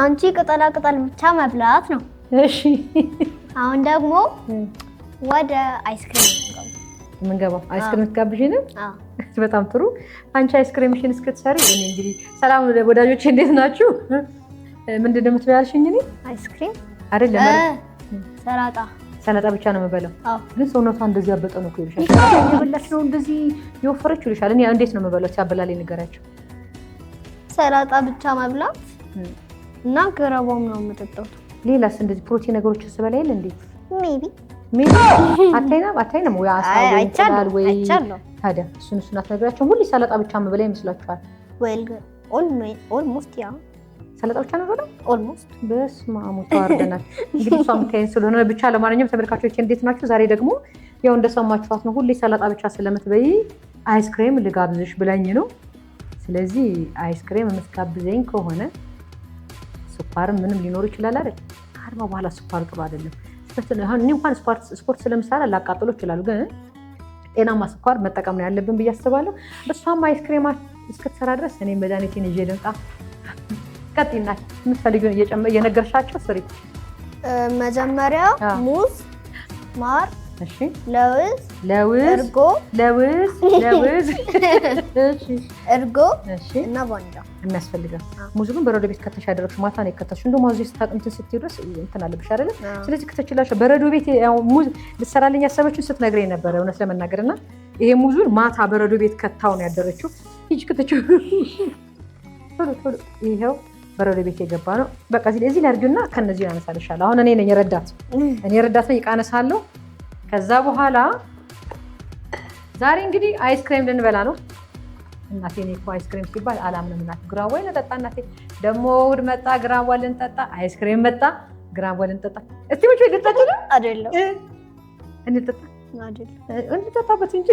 አንቺ ቅጠላ ቅጠል ብቻ መብላት ነው። እሺ አሁን ደግሞ ወደ አይስክሪም የምንገባው። አይስክሪም ትጋብዢኝ? አዎ በጣም ጥሩ። አንቺ አይስክሪምሽን እስክትሰሪ እኔ እንግዲህ ሰላም ወዳጆቼ እንዴት ናችሁ? ምንድን ነው የምትበይው ያልሽኝ? እኔ አይስክሪም አይደለም ሰላጣ ብቻ ነው የምበላው። ግን ሰውነቷ እንደዚህ ያበጠ ነው እኮ ይልሻል። የበላች ነው እንደዚህ የወፈረች ይልሻል። እኔ እንዴት ነው የምበላው? ሲያበላልኝ ንገራቸው። ሰላጣ ብቻ መብላት እና ገረባም ነው የምጠጣው። ሌላስ እንደዚህ ፕሮቲን ነገሮች ስበላ የለ እንዴ? ሜቢ አታይንም ወይ አሳይቻል ወይ ታዲያ እሱን አትነግራቸውም? ሁሌ ሰላጣ ብቻ የምበላ ይመስላችኋል? ኦልሞስት ያ ሰላጣ ብቻ ነው የምበላው ኦልሞስት። በስመ አብ ተዋርደናል። እንግዲህ እሷ የምታይን ስለሆነ ብቻ። ለማንኛውም ተመልካቾች እንዴት ናችሁ? ዛሬ ደግሞ ያው እንደሰማችኋት ነው፣ ሁሌ ሰላጣ ብቻ ስለምትበይ አይስክሬም ልጋብዝሽ ብላኝ ነው። ስለዚህ አይስክሬም የምትጋብዘኝ ከሆነ ስኳርም ምንም ሊኖር ይችላል አይደል? ከአርባ በኋላ ስኳር ጥሩ አይደለም። እኔ እንኳን ስፖርት ስለምሰራ ላቃጥሎ ይችላሉ፣ ግን ጤናማ ስኳር መጠቀም ነው ያለብን ብዬ አስባለሁ። እሷም አይስክሬማ እስክትሰራ ድረስ እኔ መድኃኒቴን ይዤ ልምጣ። ቀጥይና የምትፈልጊውን እየነገርሻቸው ስሪ። መጀመሪያ ሙዝ፣ ማር፣ እሺ፣ ለውዝ፣ እርጎ እና ቫኒላ የሚያስፈልገው። ሙዙ ግን በረዶ ቤት ከተሽ ያደረግሽ ማታ ነው የከተሽ። እንደውም ማውዚ ስታጥምትን ስትይ ድረስ እንትን አለብሽ አይደለ? ስለዚህ ከተችላሽ በረዶ ቤት ያው ሙዝ ልትሰራልኝ ያሰበችውን ስትነግረኝ ነበረ እውነት ለመናገርና ይሄ ሙዙን ማታ በረዶ ቤት ከታው ነው ያደረችው። ሂጂ ከተችው ቶሎ ይሄው በረዶ ቤት የገባ ነው። በቃ እዚህ ላይ አድርጊውና ከነዚህ ያነሳልሻለሁ። አሁን እኔ ነኝ ረዳት ነኝ ይቃነሳለሁ። ከዛ በኋላ ዛሬ እንግዲህ አይስክሬም ልንበላ ነው። እናቴ እኔ እኮ አይስክሬም ሲባል አላምንም። እናቴ ግራዋ ልንጠጣ፣ እናቴ ደግሞ እሑድ መጣ ግራዋ ልንጠጣ፣ አይስክሬም መጣ ግራዋ ልንጠጣ። እስቲ ወጭ ልጠጣ አይደለም እንጠጣበት እንጂ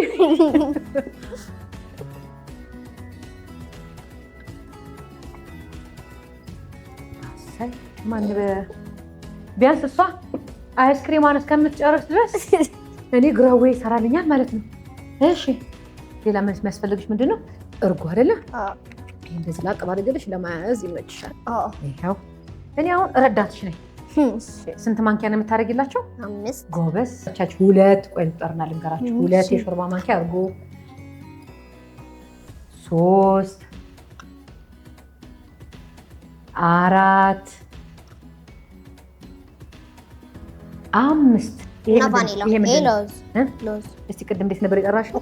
ቢያንስ እሷ አይስክሬሟን እስከምትጨርስ ድረስ እኔ ግራዌ ይሰራልኛል ማለት ነው። እሺ ሌላ ምን የሚያስፈልግሽ ምንድን ነው? እርጎ አይደለ? እንደዚህ ላጥ ባደረገልሽ ለማያዝ ይመችሻል። ይኸው እኔ አሁን ረዳትሽ ነኝ። ስንት ማንኪያ ነው የምታደርጊላቸው? 5 ጎበዝ። ቻችሁ 2 ቆይ ልጠርና ልንገራችሁ። 2 የሾርባ ማንኪያ እርጎ፣ 3 4 5 እና ቫኒላ ለውዝ። እስቲ ቅድም እንዴት ነበር የጠራሽው?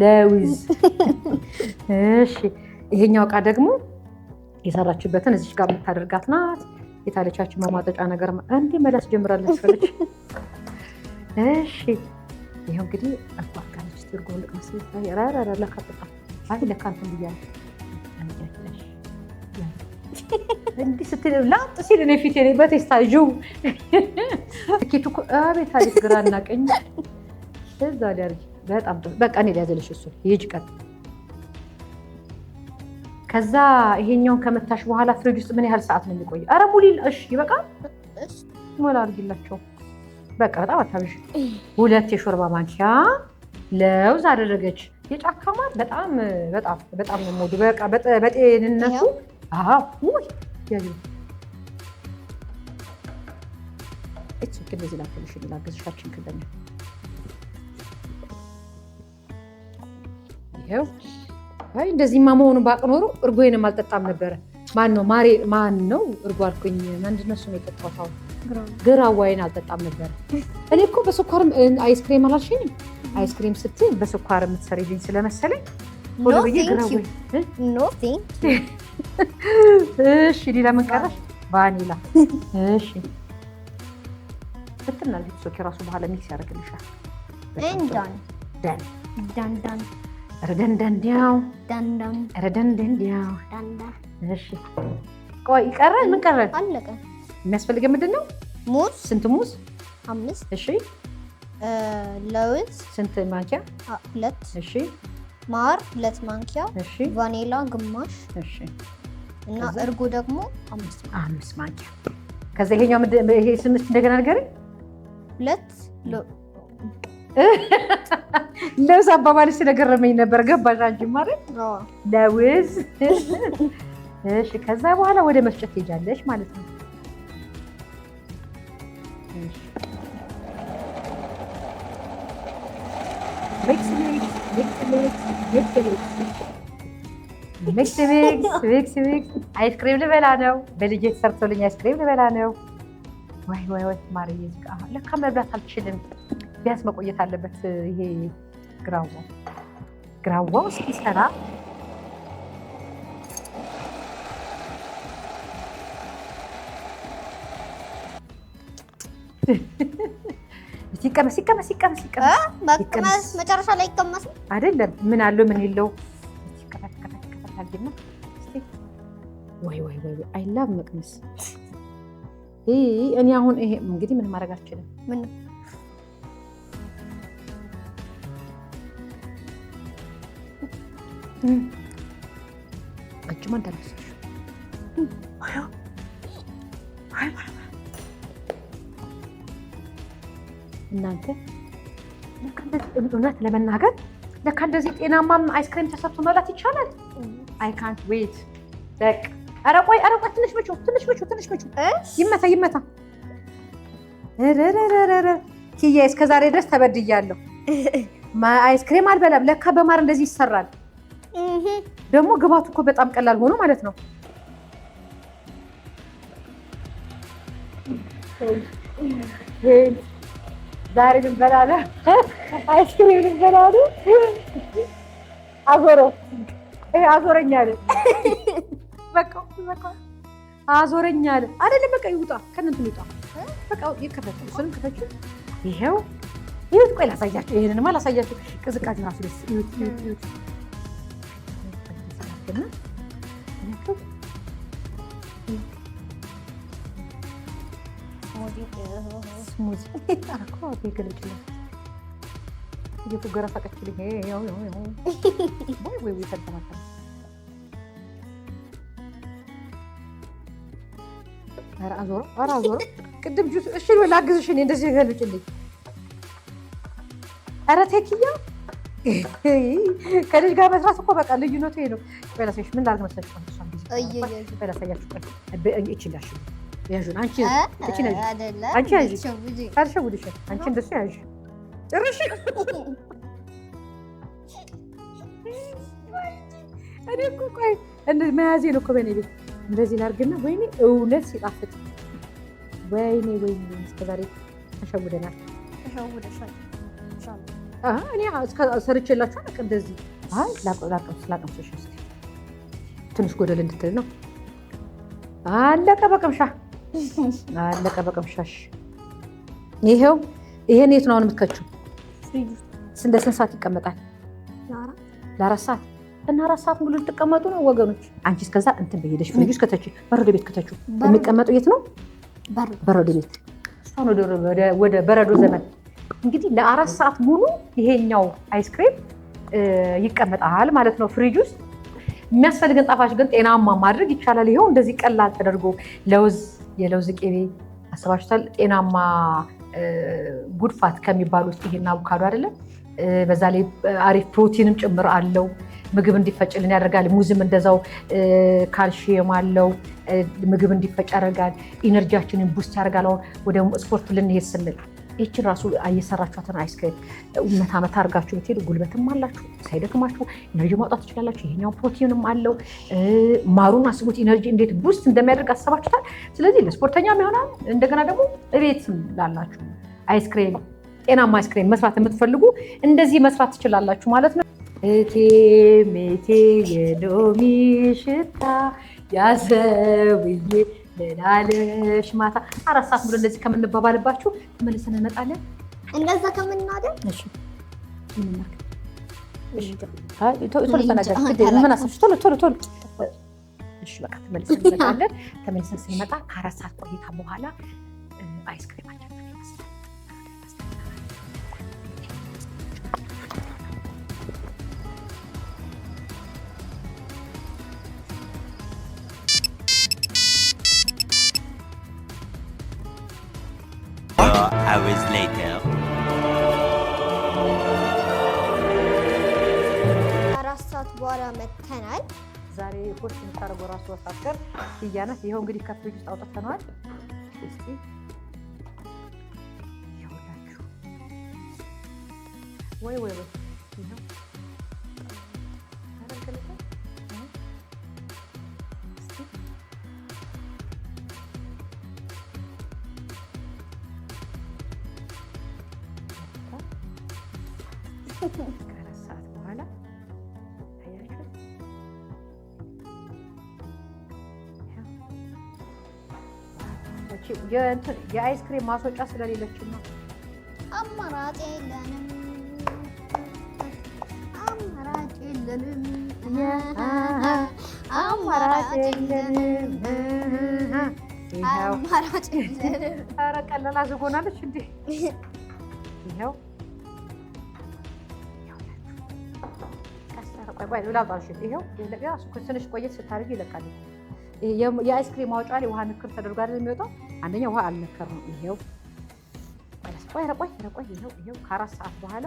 ለውዝ። እሺ ይሄኛው እቃ ደግሞ የሰራችበትን እዚች ጋር የምታደርጋት ናት። የታለቻችን ማማጠጫ ነገር እንዴ መላስ ጀምራለች ፈለች። እሺ ይሄው እንግዲህ አቋቃለች ትርጎ ልቅመስ ይራራራ ለካጣ አይ ለካንተም ብያለሁ። እንዲህ ስትል ላጥ ሲል እኔ ፊቴ ላይ በቴስታ ጁ ኬቱ አቤት አቤት ግራና ቀኝ እዛ ዳርጊ። በጣም ጥሩ በቃ እኔ ሊያዘልሽ እሱ ይጅ ቀጥ። ከዛ ይሄኛውን ከመታሽ በኋላ ፍሪጅ ውስጥ ምን ያህል ሰዓት ነው የሚቆየው? አረ ሙሊል። እሺ ይበቃል። ሞላ አድርጊላቸው በቃ። በጣም አታብሽ። 2 የሾርባ ማንኪያ ለውዝ አደረገች። የጫካ ማር በጣም በጣም በጣም ነው የምወደው። በቃ በጤንነቱ ውይ ያዩ እቺ እንደዚህ ላክልሽ ላገዝሻችን ከደኛ ይሄው። አይ እንደዚህማ መሆኑን ባቅ ኖሮ እርጎዬንም አልጠጣም ነበረ። ማን ነው እርጎ አልኩኝ። ምንድን ነው እሱ ነው የጠጣው? ግራዋዬን አልጠጣም ነበረ። እኔ እኮ በስኳርም አይስክሬም አላልሽኝም? አይስክሬም ስትይ በስኳር የምትሰሪልኝ ስለመሰለኝ ሆኖ ብዬ ግራዋዬ እሺ ሌላ ምን ቀረሽ? ቫኒላ። እሺ ፍትና ልጅ ራሱ በኋላ ሚክስ ያደርግልሻል። እሺ ቆይ ቀረ? ምን ቀረ? አለቀ። የሚያስፈልገው ምንድን ነው? ሙዝ። ስንት ሙዝ? 5። እሺ ለውዝ ስንት ማንኪያ? 2። እሺ ማር 2 ማንኪያ። እሺ ቫኒላ ግማሽ። እሺ እና እርጎ ደግሞ 5 ማንኪያ። ከዛ ይሄኛው ይሄ ስምስት እንደገና ንገረኝ። 2 ለውዝ አባባልሽ ስለገረመኝ ነበር። ገባሽ አንቺ ማለት ለውዝ እሺ ከዛ በኋላ ወደ መስጨት ትሄጃለሽ ማለት ነው። እሺ ሚክስ አይስክሪም ልበላ ነው። በልጄ ተሰርቶልኝ አይስክሪም ልበላ ነው። ወይ ማርዬ ለካ መብላት አልችልም። ቢያንስ መቆየት አለበት ይሄ ግራዋው እስኪሰራ ሲቀመስ መጨረሻ ላይ ይቀመስ አይደለም። ምን አለው ምን የለው ወይ አይ ላቭ መቅመስ። እኔ አሁን ይሄ እንግዲህ ምን ማድረግ አልችልም። ምን አንቺማ እንዳልመስልሽ እናንተ እውነት ለመናገር ለካ እንደዚህ ጤናማም አይስክሪም ተሰርቶ መብላት ይቻላል። አይ ካንት ዌት በቃ ኧረ ቆይ ትንሽ ምቹ ይመታ ኪያ እስከ ዛሬ ድረስ ተበድያለሁ። አይስክሪም አልበላም። ለካ በማር እንደዚህ ይሰራል። ደግሞ ግባቱ እኮ በጣም ቀላል ሆኖ ማለት ነው። ዛሬ እንበላለን አይስክሪም እንበላለን። አዞረኛል በቃ አዞረኛል አይደለም። በቃ ይውጣ ከእንትን ይውጣ በቃ ይከፈት። እሱንም ክፈች። ይሄው ቆይ ላሳያችሁ። ይሄንንማ ላሳያችሁ። ቅዝቃዜ ራሱ ደስ ይውጥ ስሙዝ አኮ በግልጭልኝ እየተገራ ፈቀችልኝ። ወይ ተደማታ አዞሮ ቅድም ጁስ እሺ ወይ ላግዝሽ። እኔ እንደዚህ ገልጭልኝ። ኧረ ቴክያ ከልጅ ጋር መስራት እኮ በቃ ልዩነቱ ይሄ ነው። በላሳይሽ ምን ላድርግ መሰለሽ? በላሳያችሁ እችላሽ ያዡን አንቺ እችላሽ አንቺ ያዥ አልሸውድሽ። አንቺ እንደሱ ያዥ ጭርሽ። እኔ እኮ ቆይ መያዜ ነው እኮ በእኔ ቤት እንደዚህ ላድርግና ወይኔ እውነት ሲጣፍጥ ወይኔ እስከዛሬ ተሸውደናል። እኔ ሰርቼላችሁ አለቀ እንደዚህ ላቀምሶሽ እስኪ ትንሽ ጎደል እንድትል ነው። አለቀ በቅምሻሽ። ይሄው ይሄን የት ነው አሁን የምትከችው? እንደ ስንት ሰዓት ይቀመጣል? ለ4 ሰዓት እና 4 ሰዓት ሙሉ ልትቀመጡ ነው ወገኖች። አንቺ እስከዛ እንትን በሄደሽ ፍሪጅ ውስጥ ከተች በረዶ ቤት ከተችው የሚቀመጠው የት ነው? በረዶ ቤት። እሷን ወደ በረዶ ዘመን እንግዲህ ለ4 ሰዓት ሙሉ ይሄኛው አይስክሪም ይቀመጣል ማለት ነው ፍሪጅ ውስጥ። የሚያስፈልገን ጣፋጭ ግን ጤናማ ማድረግ ይቻላል። ይሄው እንደዚህ ቀላል ተደርጎ የለውዝ ቅቤ አስባችሁታል? ጤናማ ጉድፋት ከሚባሉ ውስጥ ይሄን አቮካዶ አይደለም። በዛ ላይ አሪፍ ፕሮቲንም ጭምር አለው። ምግብ እንዲፈጭልን ያደርጋል። ሙዝም እንደዛው ካልሽየም አለው። ምግብ እንዲፈጭ ያደርጋል። ኢነርጂያችንን ቡስት ያደርጋል። አሁን ወደ ስፖርት ልንሄድ ስንል ይህችን ራሱ እየሰራችኋትን አይስክሪም መታ አድርጋችሁ ብትሄዱ ጉልበትም አላችሁ፣ ሳይደክማችሁ ኢነርጂ ማውጣት ትችላላችሁ። ይሄኛው ፕሮቲንም አለው። ማሩን አስቡት ኢነርጂ እንዴት ቡስት እንደሚያደርግ አስባችሁታል? ስለዚህ ለስፖርተኛም ይሆናል። እንደገና ደግሞ እቤት ላላችሁ አይስክሪም ጤናማ አይስክሪም መስራት የምትፈልጉ እንደዚህ መስራት ትችላላችሁ ማለት ነው። ሜቴ የሎሚ ሽታ ያዘውዬ ለላለሽ ማታ 4 ሰዓት ሙሉ እንደዚህ ከምንባባልባችሁ ተመልሰን እንመጣለን። እንደዛ ከምናደርግ እሺ ቶሎ ተናገር። ምን አሰብሽ? ቶሎ እሺ በቃ ተመልሰን እንመጣለን። ተመልሰን ስንመጣ ከ4 ሰዓት ቆይታ በኋላ አይስክሪማችን hours later. 4 ሰዓት በኋላ መተናል። ዛሬ ፖስት የምታደርገው ራሱ ወሳከር እያናት ይኸው እንግዲህ ከፍሪጅ ውስጥ አውጥተነዋል። እስቲ ይኸውላችሁ ወይ ይኸው አረጋግጠ ከአራት ሰዓት በኋላ የአይስክሬም ማስወጫ ስለሌለችን ነው። አማራጭ የለንም፣ አማራጭ የለንም፣ አማራጭ የለንም። አማራጭ የለንም። ኧረ ቀለላ ዝጎናለች እንዴ! ይኸው ትንሽ ቆየት ስታደርጊ ይለቃል። የአይስክሬም ማውጫ ላይ ውሃ ንክር ተደርጎ አይደል የሚወጣው? አንደኛ ውሃ አልነከር ነው። ይኸው ቆይ ይኸው ከአራት ሰዓት በኋላ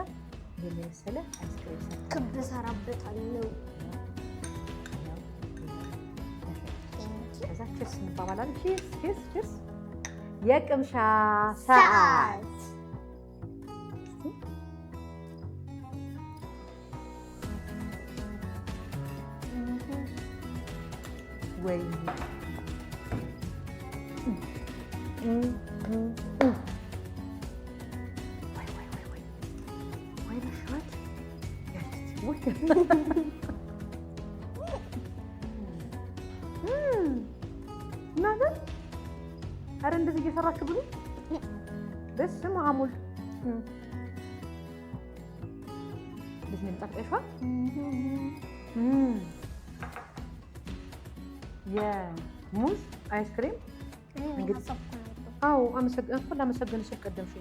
ይሄን የመሰለ አይስክሬም ክብ እሰራበታለሁ። ከዛ ቺርስ እንባባላለን። ቺርስ የቅምሻ ሰዓት ወይ ኧረ እንደዚህ እየሰራችሁ ብሉ። በስመ አብ ወልድ እንደዚህ ነው ጠፍጣፋ የሙዝ አይስክሬም እንግዲህ አዎ፣ ላመሰግንሽ ቀደምሽ።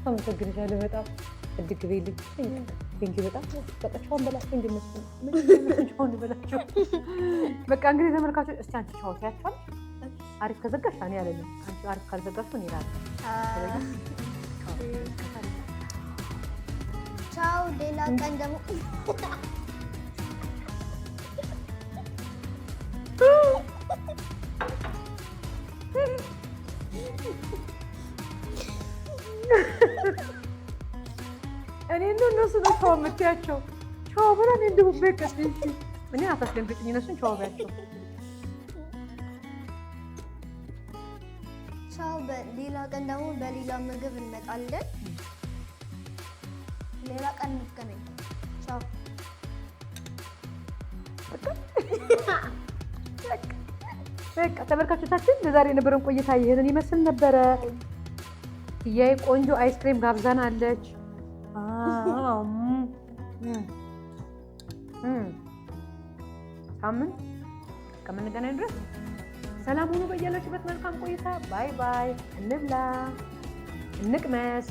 አመሰግንሻለሁ በጣም እጅግ በይልኝ። ቴንኪው በጣም በቃቸውን በላቸው እንደነሱ በላቸው። በቃ እንግዲህ ተመልካቾች እስቲ አንቺ ቻው ሲያቻል አሪፍ ከዘጋሽ እኔ አለኝ፣ አንቺ አሪፍ ካልዘጋሽ ምን ይላል? ቻው። ሌላ ቀን ደግሞ እኔ እነሱ ነው ቻው የምትያቸው። ቻው ብላ እኔ እንደው በቀጥ እኔ አታስደንግጭኝ። እነሱን ቻው በያቸው። ቻው። በሌላ ቀን ደግሞ በሌላ ምግብ እንመጣለን። ሌላ ቀን እንገናኝ። ቻው። በቃ ተመልካቾቻችን ለዛሬ የነበረን ቆይታ ይሄንን ይመስል ነበረ። ያይ ቆንጆ አይስክሬም ጋብዛናለች። ሳምንት እስከምንገናኝ ድረስ ሰላም ሁኑ። በያላችሁበት መልካም ቆይታ። ባይ ባይ። እንብላ፣ እንቅመስ።